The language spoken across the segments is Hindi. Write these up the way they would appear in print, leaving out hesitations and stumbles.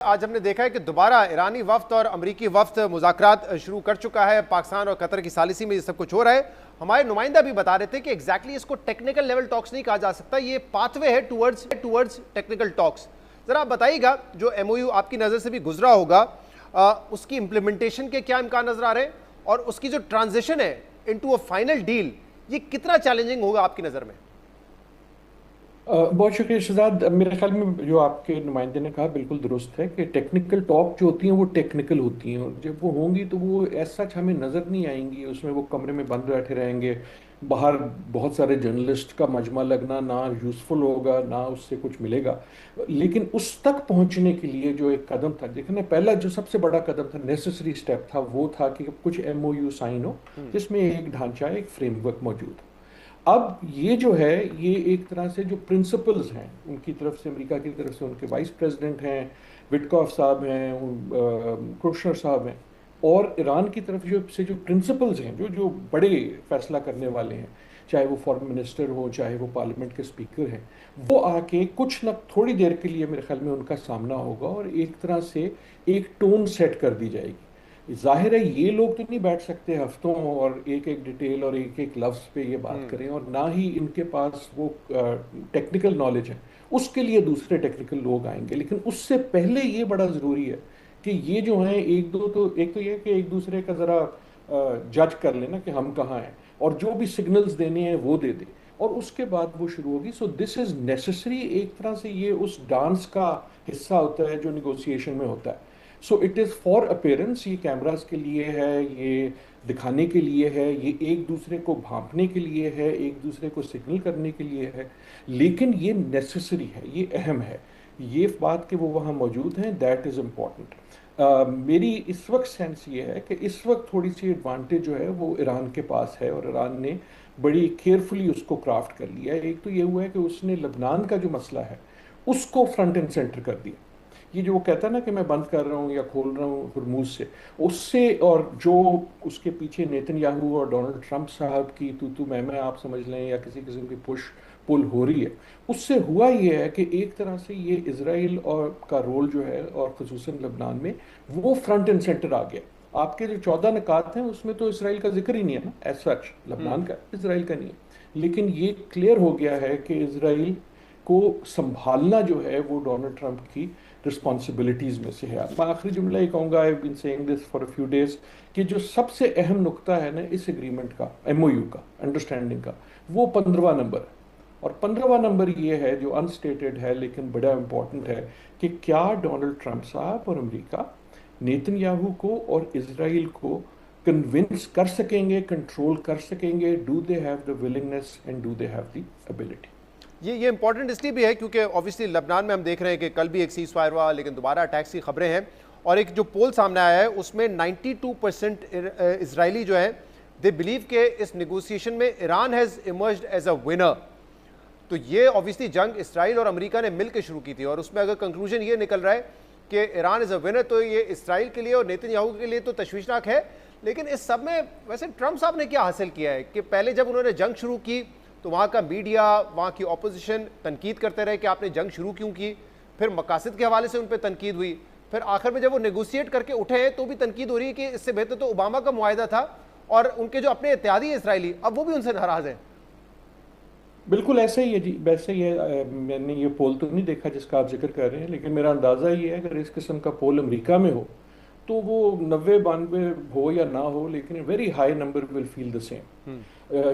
आज हमने देखा है कि दोबारा ईरानी वफ्द और अमरीकी वफ्द मुज़ाकरात शुरू कर चुका है। पाकिस्तान और कतर की सालिसी में ये सब कुछ हो रहा है। हमारे नुमाइंदा भी बता रहे थे कि एग्जैक्टली इसको टेक्निकल लेवल टॉक्स नहीं कहा जा सकता, ये पाथवे है टूवर्ड्स टेक्निकल टॉक्स। जरा आप बताइएगा, जो एमओयू आपकी नज़र से भी गुजरा होगा, उसकी इंप्लीमेंटेशन के क्या इम्कान नजर आ रहे हैं और उसकी जो ट्रांजिशन है इनटू अ फाइनल डील, ये कितना चैलेंजिंग होगा आपकी नज़र में? बहुत शुक्रिया शहजाद। मेरे ख्याल में जो आपके नुमाइंदे ने कहा बिल्कुल दुरुस्त है कि टेक्निकल टॉक जो होती हैं वो टेक्निकल होती हैं, और जब वो होंगी तो वो ऐसा हमें नज़र नहीं आएंगी। उसमें वो कमरे में बंद बैठे रहेंगे, बाहर बहुत सारे जर्नलिस्ट का मजमा लगना ना यूज़फुल होगा ना उससे कुछ मिलेगा। लेकिन उस तक पहुंचने के लिए जो एक कदम था, देखने पहला जो सबसे बड़ा कदम था, नेसेसरी स्टेप था, वो था कि कुछ एमओयू साइन हो जिसमें एक ढांचा, एक फ्रेमवर्क मौजूद हो। अब ये जो है, ये एक तरह से जो प्रिंसिपल्स हैं उनकी तरफ से, अमेरिका की तरफ से, उनके वाइस प्रेसिडेंट हैं, विटकॉफ साहब हैं, कुशनर साहब हैं, और ईरान की तरफ जो प्रिंसिपल्स हैं, जो जो बड़े फैसला करने वाले हैं, चाहे वो फॉरेन मिनिस्टर हो, चाहे वो पार्लियामेंट के स्पीकर हैं, वो आके कुछ न थोड़ी देर के लिए मेरे ख्याल में उनका सामना होगा और एक तरह से एक टोन सेट कर दी जाएगी। जाहिर है ये लोग तो नहीं बैठ सकते हफ्तों और एक एक डिटेल और एक एक लफ्ज पे ये बात करें, और ना ही इनके पास वो टेक्निकल नॉलेज है। उसके लिए दूसरे टेक्निकल लोग आएंगे, लेकिन उससे पहले ये बड़ा ज़रूरी है कि ये जो हैं एक दो, तो एक तो ये कि एक दूसरे का ज़रा जज कर लेना कि हम कहाँ हैं, और जो भी सिग्नल्स देने हैं वो दे दे, और उसके बाद वो शुरू होगी। So this is necessary. एक तरह से ये उस डांस का हिस्सा होता है जो निगोशिएशन में होता है। So it is for appearance, ये कैमरास के लिए है, ये दिखाने के लिए है, ये एक दूसरे को भांपने के लिए है, एक दूसरे को सिग्नल करने के लिए है, लेकिन ये नेसेसरी है, ये अहम है। ये बात कि वो वहाँ मौजूद हैं, दैट इज़ इम्पॉर्टेंट। मेरी इस वक्त सेंस ये है कि इस वक्त थोड़ी सी एडवांटेज जो है वो ईरान के पास है, और ईरान ने बड़ी केयरफुली उसको क्राफ्ट कर लिया है। एक तो ये हुआ है कि उसने लबनान का जो मसला है उसको फ्रंट एंड सेंटर कर दिया। ये जो वो कहता है ना कि मैं बंद कर रहा हूँ या खोल रहा हूँ हुर्मुज से, उससे, और जो उसके पीछे नेतन्याहू और डोनाल्ड ट्रंप साहब की तू मैं आप समझ लें, या किसी किस्म की पुश पुल हो रही है, उससे हुआ ये है कि एक तरह से ये इसराइल और का रोल जो है, और खसूसन लबनान में, वो फ्रंट एंड सेंटर आ गया। आपके जो 14 निकात हैं उसमें तो इसराइल का जिक्र ही नहीं है ना, एज सच लबनान का, इसराइल का नहीं है। लेकिन ये क्लियर हो गया है कि इसराइल को संभालना जो है वो डोनाल्ड ट्रंप की रिस्पॉन्सिबिलिटीज़ में से है। मैं आखिरी जुमला ही कहूँगा, I been saying this for a few days, कि जो सबसे अहम नुक्ता है ना इस एग्रीमेंट का, एमओयू का, अंडरस्टैंडिंग का, वो 15वां नंबर है। और 15वां नंबर ये है जो अनस्टेटेड है लेकिन बड़ा इंपॉर्टेंट है, कि क्या डोनाल्ड ट्रंप साहब और अमेरिका नेतन्याहू को और इसराइल को कन्विंस कर सकेंगे, कंट्रोल कर सकेंगे? Do they have the willingness and do they have the ability? ये इंपॉर्टेंट इसलिए भी है क्योंकि ऑब्वियसली लबनान में हम देख रहे हैं कि कल भी एक सीज फायर हुआ, लेकिन दोबारा अटैक्स की खबरें हैं। और एक जो पोल सामने आया है उसमें 92% इजरायली जो है, दे बिलीव के इस नेगोशिएशन में Iran has emerged as a winner. तो ये ऑब्वियसली जंग इसराइल और अमेरिका ने मिलकर शुरू की थी, और उसमें अगर कंक्लूजन ये निकल रहा है कि ईरान इज़ अ विनर, तो ये इसराइल के लिए और नेतन्याहू के लिए तो तशवीशनाक है। लेकिन इस सब में वैसे ट्रंप साहब ने क्या हासिल किया है कि पहले जब उन्होंने जंग शुरू की तो वहाँ का मीडिया, वहाँ की ऑपोजिशन तनकीद करते रहे कि आपने जंग शुरू क्यों की, फिर मकासद के हवाले से उन पर तनकीद हुई, फिर आखिर में जब वो नेगोशिएट करके उठे हैं तो भी तनकीद हो रही है कि इससे बेहतर तो ओबामा का मुआहदा था, और उनके जो अपने इत्यादी इसराइली अब वो भी उनसे नाराज हैं। बिल्कुल ऐसे ही है जी, वैसे ही है। मैंने ये पोल तो नहीं देखा जिसका आप जिक्र कर रहे हैं, लेकिन मेरा अंदाज़ा ये है अगर इस किस्म का पोल अमेरिका में हो तो वो 90-92 हो या ना हो, लेकिन very high number will feel the same.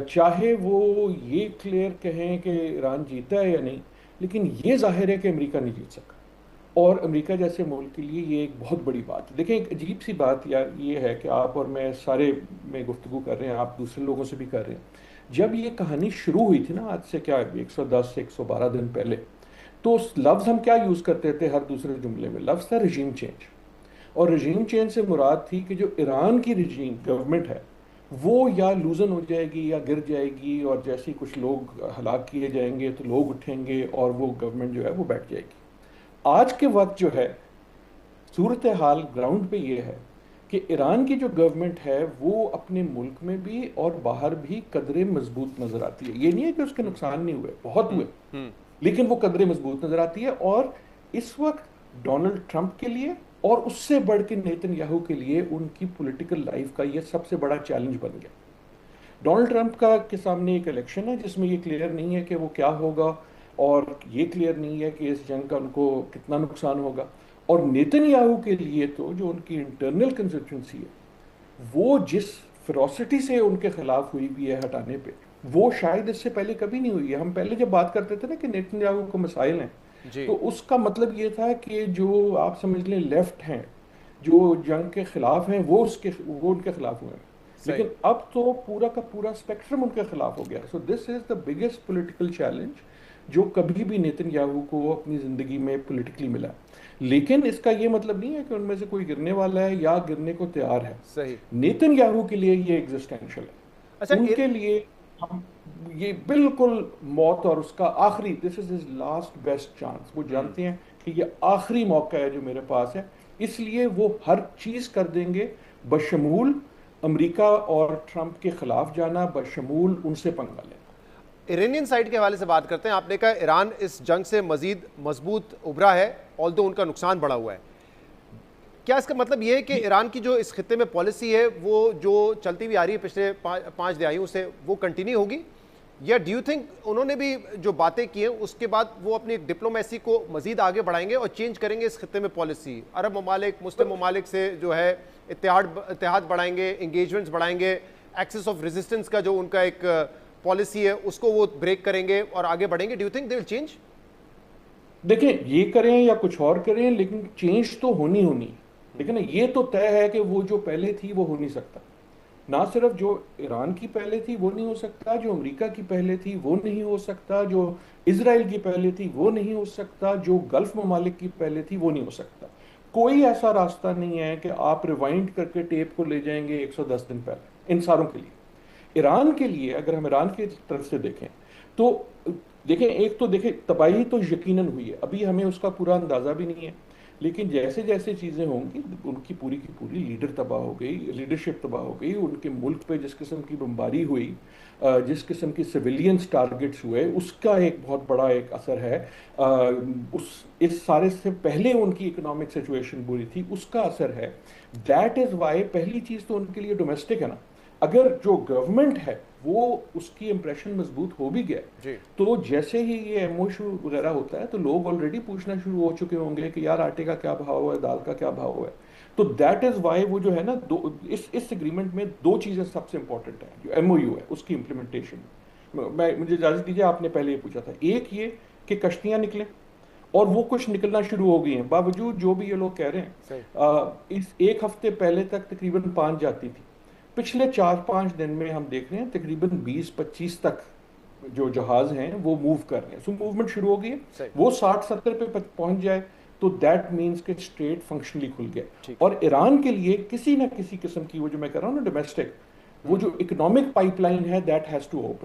चाहे वो ये क्लियर कहें कि ईरान जीता है या नहीं, लेकिन ये जाहिर है कि अमेरिका नहीं जीत सका, और अमेरिका जैसे मुल्क के लिए ये एक बहुत बड़ी बात है। देखें, एक अजीब सी बात यार ये है कि आप और मैं सारे में गुफ्तगू कर रहे हैं, आप दूसरे लोगों से भी कर रहे हैं। जब ये कहानी शुरू हुई थी ना, आज से क्या 110 से 112 दिन पहले, तो उस लफ्ज़ हम क्या यूज़ करते थे हर दूसरे जुमले में? लफ्ज़ था रजीम चेंज। और रजीम चेंज से मुराद थी कि जो ईरान की रजीम गवर्नमेंट है वो या लूजन हो जाएगी या गिर जाएगी, और जैसे ही कुछ लोग हलाक किए जाएंगे तो लोग उठेंगे और वो गवर्नमेंट जो है वो बैठ जाएगी। आज के वक्त जो है सूरत हाल ग्राउंड पे ये है कि ईरान की जो गवर्नमेंट है वो अपने मुल्क में भी और बाहर भी कदरे मजबूत नजर आती है। ये नहीं है कि उसके नुकसान नहीं हुए, बहुत हुए, लेकिन वो कदरे मजबूत नजर आती है। और इस वक्त डोनाल्ड ट्रंप के लिए और उससे बढ़ के नेतन्याहू के लिए उनकी पॉलिटिकल लाइफ का ये सबसे बड़ा चैलेंज बन गया। डोनाल्ड ट्रंप का के सामने एक इलेक्शन है जिसमें ये क्लियर नहीं है कि वो क्या होगा, और ये क्लियर नहीं है कि इस जंग का उनको कितना नुकसान होगा। और नेतन्याहू के लिए तो जो उनकी इंटरनल कंस्टिट्यूंसी है वो जिस फेरोसिटी से उनके खिलाफ हुई भी है हटाने पे, वो शायद इससे पहले कभी नहीं हुई है। हम पहले जब बात करते थे ना कि नेतन्याहू को मसाइल हैं, जी। तो उसका मतलब ये था कि जो आप समझ लें लेफ्ट हैं, जो जंग के खिलाफ हैं, वो उनके खिलाफ हुए हैं। सही। लेकिन अब तो पूरा का पूरा स्पेक्ट्रम उनके खिलाफ हो गया। So this is the biggest political challenge जो कभी भी नेतन्याहू को अपनी जिंदगी में पॉलिटिकली मिला। लेकिन इसका ये मतलब नहीं है कि उनमें से कोई गिरने वाला है या गिरने को तैयार है। सही। नेतन्याहू के लिए ये एग्जिस्टेंशियल अच्छा है, उनके लिए हम ये बिल्कुल मौत और उसका आखिरी, this is his last best chance. वो जानते हैं कि ये आखिरी मौका है जो मेरे पास है, इसलिए वो हर चीज कर देंगे बशमूल अमेरिका और ट्रंप के खिलाफ जाना, बशमूल उनसे पंगा लेना। इरानियन साइड के हवाले से बात करते हैं। आपने कहा ईरान इस जंग से मजीद मजबूत उभरा है, ऑल्दो उनका नुकसान बढ़ा हुआ है। क्या इसका मतलब ये है कि ईरान की जो इस खित्ते में पॉलिसी है वो जो चलती हुई आ रही है पिछले पाँच दहाइयों से वो कंटिन्यू होगी, या डू यू थिंक उन्होंने भी जो बातें की हैं उसके बाद वो अपनी डिप्लोमेसी को मजीद आगे बढ़ाएंगे और चेंज करेंगे इस खित्ते में पॉलिसी? अरब ममालिक, मुस्लिम ममालिक से जो है इत्तेहाद बढ़ाएंगे, इंगेजमेंट्स बढ़ाएंगे, एक्सेस ऑफ रेजिस्टेंस का जो उनका एक पॉलिसी है उसको वो ब्रेक करेंगे और आगे बढ़ेंगे? Do you think they will change? देखें, ये करें या कुछ और करें, लेकिन चेंज तो होनी होनी। लेकिन ये तो तय है कि वो जो पहले थी वो हो नहीं सकता। ना सिर्फ जो ईरान की पहले थी वो नहीं हो सकता, जो अमेरिका की पहले थी वो नहीं हो सकता, जो इजराइल की पहले थी वो नहीं हो सकता, जो गल्फ ममालिक की पहले थी वो नहीं हो सकता। कोई ऐसा रास्ता नहीं है कि आप रिवाइंड करके टेप को ले जाएंगे 110 दिन पहले इन सारों के लिए। ईरान के लिए अगर हम ईरान की तरफ से देखें तो देखें, एक तो देखें तबाही तो यकीनन हुई है, अभी हमें उसका पूरा अंदाजा भी नहीं है। लेकिन जैसे जैसे चीजें होंगी, उनकी पूरी की पूरी लीडर तबाह हो गई, लीडरशिप तबाह हो गई, उनके मुल्क पे जिस किस्म की बमबारी हुई, जिस किस्म की सिविलियंस टारगेट्स हुए, उसका एक बहुत बड़ा एक असर है। उस इस सारे से पहले उनकी इकोनॉमिक सिचुएशन बुरी थी, उसका असर है। दैट इज वाई पहली चीज तो उनके लिए डोमेस्टिक है ना। अगर जो गवर्नमेंट है वो उसकी इंप्रेशन मजबूत हो भी गया, तो जैसे ही ये एमओयू वगैरह होता है तो लोग ऑलरेडी पूछना शुरू हो चुके होंगे कि यार आटे का क्या भाव है, दाल का क्या भाव है। तो दैट इज वाई वो जो है ना, इस एग्रीमेंट में दो चीजें सबसे इंपॉर्टेंट है। जो एमओयू है उसकी इंप्लीमेंटेशन, मुझे इजाजत दीजिए, आपने पहले ये पूछा था, एक ये कि कश्तियां निकलें, और वो कुछ निकलना शुरू हो गई हैं, बावजूद जो भी ये लोग कह रहे हैं। इस एक हफ्ते पहले तक तकरीबन 5 जाती थी, पिछले 4-5 दिन में हम देख रहे हैं तकरीबन 20-25 तक जो जहाज हैं वो मूव कर रहे हैं। सो मूवमेंट शुरू हो गई है। वो 60-70 पे पहुंच जाए तो दैट मीन्स के स्ट्रेट फंक्शनली खुल गया। और ईरान के लिए किसी ना किसी किस्म की, वो जो मैं कर रहा हूँ ना डोमेस्टिक, वो जो इकोनॉमिक पाइपलाइन है दैट हैज टू ओपन।